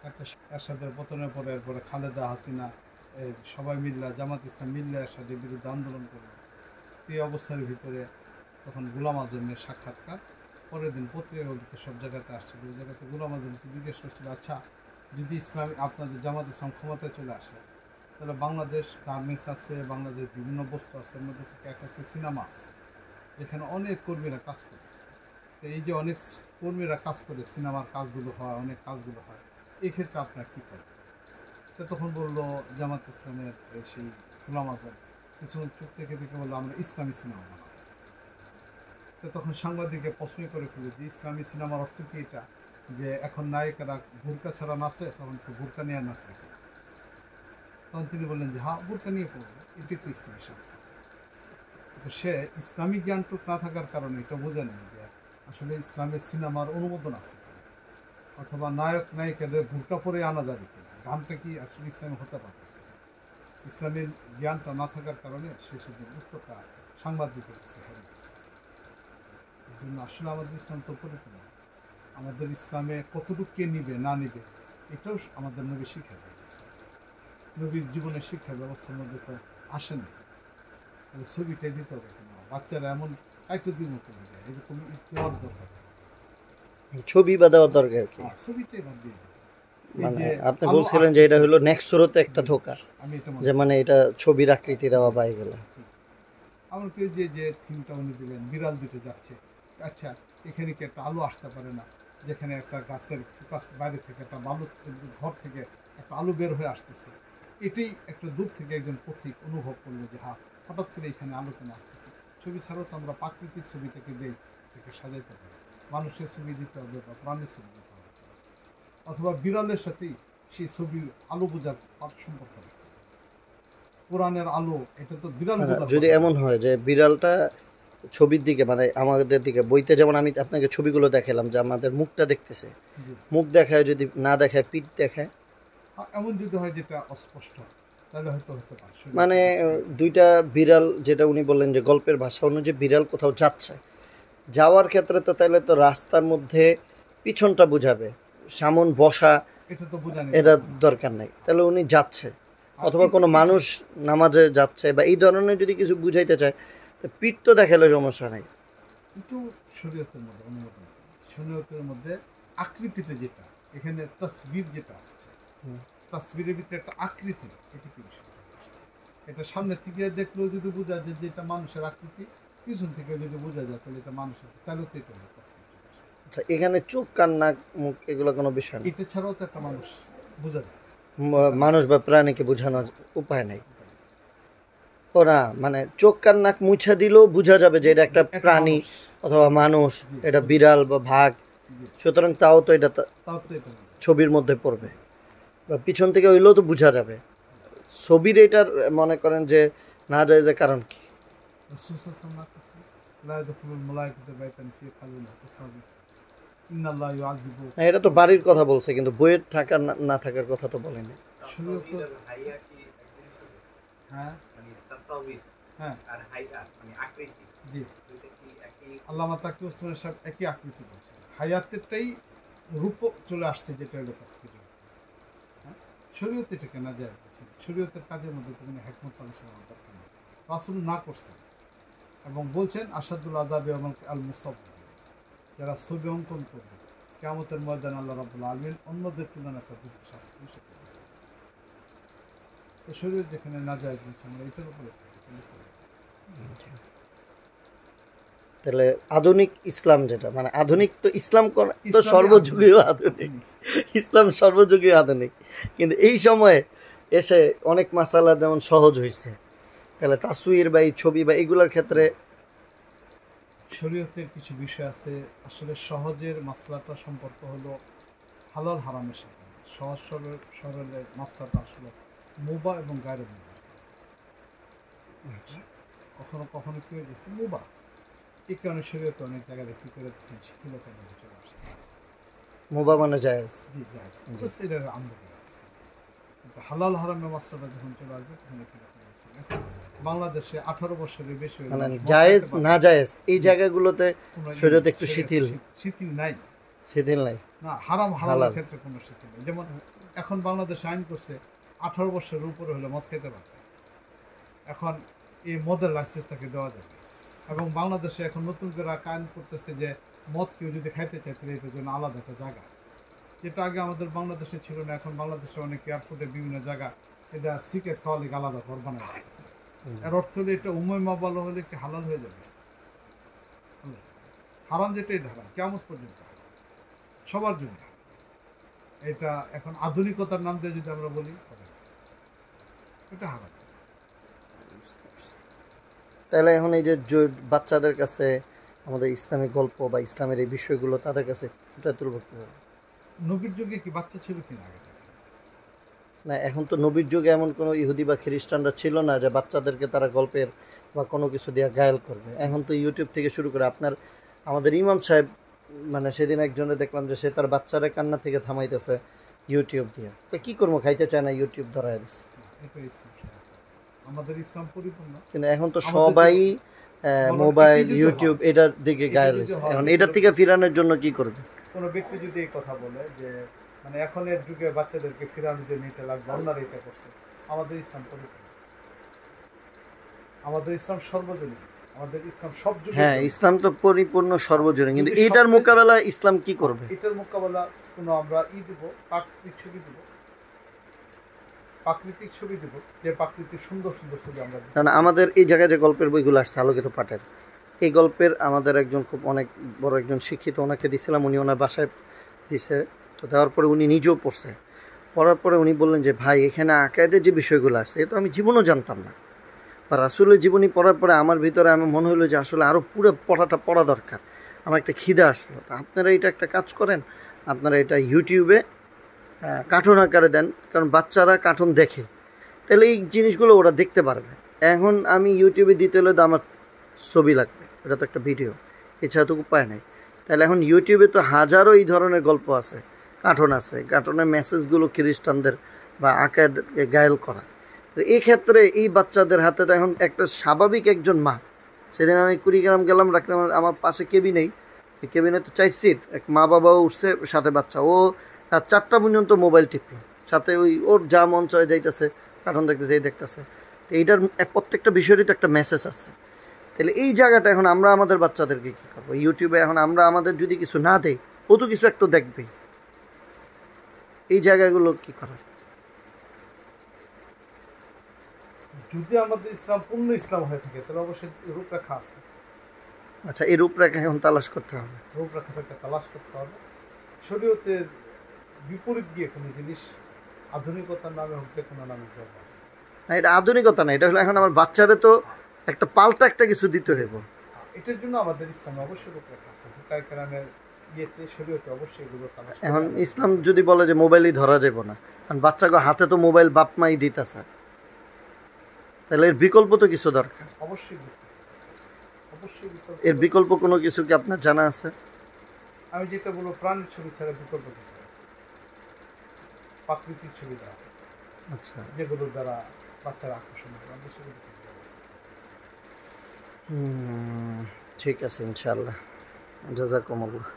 একটা এরশাদের পতনের পরে এরপরে খালেদা হাসিনা সবাই মিল্লা জামাত ইসলাম মিল্লা এরশাদের বিরুদ্ধে আন্দোলন করলো। এই অবস্থার ভিতরে তখন গোলাম আজমের সাক্ষাৎকার পরের দিন পত্রিকাগুলিতে সব জায়গাতে আসছিল। ওই জায়গাতে গোলাম আজমকে জিজ্ঞেস করছিল, আচ্ছা যদি ইসলামী আপনাদের জামাত ইসলাম ক্ষমতায় চলে আসে তাহলে বাংলাদেশ গার্মেন্টস আছে, বাংলাদেশ বিভিন্ন বস্তু আছে, এর মধ্যে থেকে একটা আছে সিনেমা আছে যেখানে অনেক কর্মীরা কাজ করে। তো এই যে অনেক কর্মীরা কাজ করে, সিনেমার কাজগুলো হয়, অনেক কাজগুলো হয়, এই ক্ষেত্রে আপনারা কী করবেন? তো তখন বললো জামাত ইসলামের সেই গোলাম আজম কিছুক্ষণ চুপ থেকে বললো আমরা ইসলামী সিনেমা বানাবো। তো তখন সাংবাদিককে প্রশ্ন করে ফেলে যে ইসলামী সিনেমার অর্থ কি এটা, যে এখন নায়িকারা বোরকা ছাড়া নাচে, তখন তো বোরকা নিয়ে নাচবে কিনা? তখন তিনি বললেন যে হ্যাঁ, বোরকা নিয়ে পড়বে, এটি তো ইসলামী সংস্কৃতি। তো সে ইসলামী জ্ঞানটুক না থাকার কারণে এটা বোঝে নেই যে আসলে ইসলামের সিনেমার অনুমোদন আছে কিনা, অথবা নায়ক নায়িকাদের বোরকা পরে আনা যাবে কিনা, গানটা কি আসলে ইসলামী হতে পারবে কিনা। ইসলামের জ্ঞানটা না থাকার কারণে সে সেদিন উত্তরটা সাংবাদিকের কাছে হেরে গেছে। এই জন্য আসলে আমাদের ইসলাম তো পরিপূর্ণ। আমাদের ইসলামে কতটুকু কে নিবে না নিবে এটাও আমাদের নবী শিক্ষা দিয়ে গেছে। নবীর জীবনের শিক্ষা ব্যবস্থার মধ্যে তো আসে নাই। তাহলে ছবিটাই দিতে হবে কেন? বাচ্চারা এমন একটা দিন মতো দিবে, এরকম দেওয়ার দরকার, ছবি বা দেওয়ার দরকার কি? ছবিটাই বাদ দিয়ে দেবে। মানে আপনি বলছিলেন যে এটা হলো নেক্সট সুরতে একটা ধোকা, যে মানে এটা ছবির আকৃতি দেওয়া বা এগুলো। আমাকে যে যে থিমটা উনি দিলেন, বিড়াল দুটো যাচ্ছে, আচ্ছা এখানে কি একটা আলো আসতে পারে না, যেখানে একটা গাছের ফোকাস বাইরে থেকে একটা বালু ঘর থেকে একটা আলো বের হয়ে আসতেছে, এটাই একটা দূর থেকে একজন পথিক অনুভব করলো যে হ্যাঁ হঠাৎ করে এখানে আলো কেন আসতেছে। ছবি ছাড়াও তো আমরা প্রাকৃতিক ছবিটাকে দেই, এটাকে সাজাইতে পারি, মানুষের ছবি দিতে হবে বা প্রাণের ছবি দিতে হবে, অথবা বিড়ালের সাথেই সেই ছবির আলো বোঝার সম্পর্ক রাখে। কোরআনের আলো এটা তো বিড়াল বোঝার। যদি এমন হয় যে বিড়ালটা ছবির দিকে মানে আমাদের দিকে বইতে, যেমন আমি আপনাকে ছবিগুলো দেখালাম যে আমাদের মুখটা দেখতেছে, মুখ দেখায়, যদি না দেখায় পিঠ দেখায়, এমন যদি হয় যেটা অস্পষ্ট, তাহলে হয়তো হতে পারে। মানে দুইটা বিড়াল, যেটা উনি বললেন যে গল্পের ভাষা অনুযায়ী বিড়াল কোথাও যাচ্ছে, যাওয়ার ক্ষেত্রে তো তাহলে তো রাস্তার মধ্যে পিছনটা বুঝাবে, সামন বসা এটা তো বোঝানো, এটা দরকার নেই। তাহলে উনি যাচ্ছে, অথবা কোনো মানুষ নামাজে যাচ্ছে বা এই ধরনের যদি কিছু বুঝাইতে চায়, তো পিঠ তো দেখালে সমস্যা নেই। একটু শরীয়তের মধ্যে অনুমোদন, শরীয়তের মধ্যে আকৃতিটা যেটা এখানে তাসবির যেটা আসছে, তাসবিরের ভিতরে একটা আকৃতি, এটা কি আসছে, এটা সামনে থেকে দেখলেও যদি বোঝা যায় যে এটা মানুষের আকৃতি, পিছন থেকে যদি বোঝা যায় তাহলে এটা মানুষের, তাহলে তো এটা তাসবির। আচ্ছা, এখানে চোখ কান নাক মুখ এগুলো কোনো বিষয় না, এটা ছাড়াও তো একটা মানুষ বোঝা যায়, মানুষ বা প্রাণীকে বোঝানোর উপায় নেই। ও না, মানে চোখ কান নাক মুছা দিলেও বোঝা যাবে যে এটা একটা প্রাণী অথবা মানুষ, এটা বিড়াল বা ভাগ, সুতরাং তাও তো এটা ছবির মধ্যে পড়বে, বা পিছন থেকে হইলেও তো বোঝা যাবে। ছবির এটার মনে করেন যে না যায় যে কারণ কি? এটা তো বাড়ির কথা বলছে, কিন্তু বইয়ের থাকার না থাকার কথা তো বলেনি। আল্লামা তাকি ওসমানী সাহেব একই আকৃতি বলছেন, হায়াতেরটাই রূপ চলে আসছে, যেটা হলো তাসবির। শরীয়ত এটাকে না যায় বলছেন, শরীয়তের কাজের মধ্যে তো কোনো হেকমত আলোচনা দরকার নেই, রাসূল না করছেন এবং বলছেন আসাদুল আযাবি আল মুসাফফির, যারা ছবি অঙ্কন করবে কিয়ামতের ময়দানে আল্লাহ রাব্বুল আলামিন অন্যদের তুলনায় তাদের শাস্তি বেশি করবেন। তো শরীয়ত যেখানে না যায় বলছে আমরা এটার উপরে তাহলে আধুনিক ইসলাম যেটা, মানে আধুনিক তো ইসলাম তো সর্বযুগীয় আধুনিক, ইসলাম সর্বযুগীয় আধুনিক, কিন্তু এই সময়ে এসে অনেক মাসালা যেমন সহজ হয়েছে, তাহলে তাসবির বা এই ছবি বা এগুলোর ক্ষেত্রে শরীয়তের কিছু বিষয় আছে আসলে সহজের মাসলাটা সম্পর্ক হলো হালাল হারামের সাথে, সহজ সরলের মাসলাটা আসলে মুবাহ এবং গায়রে মুবাহ। কখনো কখনো কি হয়ে গেছে মুবাহ, এই কারণে শরীয়তে অনেক জায়গায় কি করে দিচ্ছেন, শিথিলতার মধ্যে চলে আসছে। মুবাহ মানে জায়েজ, জি জায়েজ, এটা আমল করে দিচ্ছেন। কিন্তু হালাল হারামের মাসলাটা যখন চলে আসবে তখন এখানে বাংলাদেশে 18 বছরের বেশি মানে জায়েজ না জায়েজ এই জায়গাগুলোতে শরীয়ত একটু শিথিল নাই, শিথিল নাই। না, হারাম হালালের হালাল। ক্ষেত্রে কোনো শিথিল নেই। যেমন এখন বাংলাদেশ আইন করছে 18 বছরের উপরে হলে মদ খেতে পারবে। এখন এই মদের লাইসেন্স তাকে দেওয়া যাবে। এবং বাংলাদেশে এখন নতুন করে আইন করতেছে যে মদ কেউ যদি খাইতে চায় তাহলে এটার জন্য আলাদা একটা জায়গা, যেটা আগে আমাদের বাংলাদেশে ছিল না। এখন বাংলাদেশে অনেক এয়ারপোর্টে বিভিন্ন জায়গা এটা সিগারেট খাওয়া লিগে আলাদা ঘর বানায় দিতেছে। এর অর্থ হলে এটা উম্মা ভালো হলে কি হালাল হয়ে যাবে? হারাম যেটা এটা হারাম, কেমন পর্যন্ত হারাম, সবার জন্য হারাম। এটা এখন আধুনিকতার নাম দিয়ে যদি আমরা বলি হবে না, এটা হারাম। তাহলে এখন এই যে বাচ্চাদের কাছে আমাদের ইসলামিক গল্প বা ইসলামের এই বিষয়গুলো তাদের কাছে ফুটে তুলব কীভাবে? নবীর যুগে কি বাচ্চা ছিল কিনা আগে থেকে? না, এখন তো নবীর যুগে এমন কোনো ইহুদি বা খ্রিস্টানরা ছিল না যে বাচ্চাদেরকে তারা গল্পের বা কোনো কিছু দিয়ে ঘায়েল করবে। এখন তো ইউটিউব থেকে শুরু করে আমাদের ইমাম সাহেব, মানে সেদিন একজনে দেখলাম যে সে তার বাচ্চারা কান্না থেকে থামাইতেছে ইউটিউব দিয়ে। তো কী করবো, খাইতে চায় না, ইউটিউব ধরাই দিচ্ছে। এটা ইসলাম সমাজ। আমাদের ইসলাম পরিপূর্ণ। কিন্তু এখন তো সবাই মোবাইল, ইউটিউব এটার দিকে ঘায়েল হয়েছে। এখন এটার থেকে ফিরানোর জন্য কি করবে? কোনো ব্যক্তি যদি এই কথা বলে যে মানে এখনের যুগে বাচ্চাদেরকে ফিরানোর জন্য এটা লাগবে, অন্যরা এটা করছে, আমাদের ইসলাম পরিপূর্ণ। আমাদের ইসলাম সর্বজনীন, আমাদের ইসলাম সব যুগে। হ্যাঁ, ইসলাম তো পরিপূর্ণ সর্বজনীন, কিন্তু এটার মোকাবেলায় ইসলাম কি করবে? এটার মোকাবেলা কোনো আমরা দেব, প্রাকৃতিক ছবি দেব, প্রাকৃতিক ছবি দেব, যে প্রাকৃতিক সুন্দর সুন্দর ছবি আমরা দেব। কারণ আমাদের এই জায়গায় যে গল্পের বইগুলো আসছে আলোকিত পাঠের, এই গল্পের আমাদের একজন খুব অনেক বড় একজন শিক্ষিত, ওনাকে দিছিলাম, উনি ওনার বাসায় দিছে। তো দেওয়ার পরে উনি নিজেও পড়ছে। পড়ার পরে উনি বললেন যে ভাই, এখানে আকায়েদের যে বিষয়গুলো আসছে এ তো আমি জীবনও জানতাম না। বা রাসূলের জীবনী পড়ার পরে আমার ভিতরে আমার মনে হলো যে আসলে আরও পুরো পড়া দরকার। আমার একটা খিদে আসলো। তো আপনারা এটা একটা কাজ করেন, আপনারা এটা ইউটিউবে কার্টুন আকারে দেন, কারণ বাচ্চারা কার্টুন দেখে, তাহলে এই জিনিসগুলো ওরা দেখতে পারবে। এখন আমি ইউটিউবে দিতে হলে তো আমার ছবি লাগবে, এটা তো একটা ভিডিও, এছাড়া তো উপায় নেই। তাহলে এখন ইউটিউবে তো হাজারো এই ধরনের গল্প আছে, কার্টুন আছে, কার্টুনের মেসেজগুলো খ্রিস্টানদের বা আকায়েদকে ঘায়েল করা। তো এই ক্ষেত্রে এই বাচ্চাদের হাতে তো এখন একটা স্বাভাবিক একজন মা, সেদিন আমি কুড়িগ্রাম গেলাম, রাখলাম আমার পাশে কেবিনেই, কেবিনে তো 4 সিট, এক মা বাবাও উঠছে, সাথে বাচ্চা, ও রাত 4টা পর্যন্ত মোবাইল টিপল, সাথে ওর যা মন চায় যাইতেছে, কার্টুন দেখতেছে, এই দেখতেছে। তো এইটার প্রত্যেকটা বিষয়েরই তো একটা মেসেজ আছে। তাহলে এই জায়গাটা এখন আমরা আমাদের বাচ্চাদেরকে কী করবো? ইউটিউবে এখন আমরা আমাদের যদি কিছু না দেই, ও তো কিছু একটু দেখবেই। এই জায়গাগুলো কী করা? যদি আমাদের ইসলাম পূর্ণ ইসলাম হয়ে থাকে তাহলে অবশ্যই রূপরেখা আছে। আচ্ছা, এই রূপরেখা এখন তালাশ করতে হবে, রূপরেখাটাকে তালাশ করতে হবে। শরীয়তের বিপরীত গিয়ে কোনো জিনিস আধুনিকতার নামে হোক, যে কোনো নামে দেওয়া যাবে না। এটা আধুনিকতা না, এটা হলো এখন আমার বাচ্চারে তো একটা পাল্টা একটা কিছু দিতে হইব। এটার জন্য আমাদের ইসলামে অবশ্যই রূপরেখা আছে। ফুকায়ে কেরামের ইয়েতে, শরীয়তে অবশ্যই এগুলো তালাশ। এখন ইসলাম যদি বলে যে মোবাইলই ধরা যাব না, কারণ বাচ্চাকে হাতে তো মোবাইল বাপ মাই দিতেছে, তাহলে এর বিকল্প তো কিছু দরকার। অবশ্যই অবশ্যই এর বিকল্প কোনো কিছু কি আপনার জানা আছে? আমি যেটা বলবো, প্রাণীর ছবি ছাড়া বিকল্প কিছু নেই। প্রাকৃতিক ছবি দেওয়া, আচ্ছা, যেগুলোর দ্বারা বাচ্চারা আকর্ষণ হবে, আমরা সেগুলো করতে পারি। ঠিক আছে, ইনশাআল্লাহ। জাযাকুমুল্লাহ।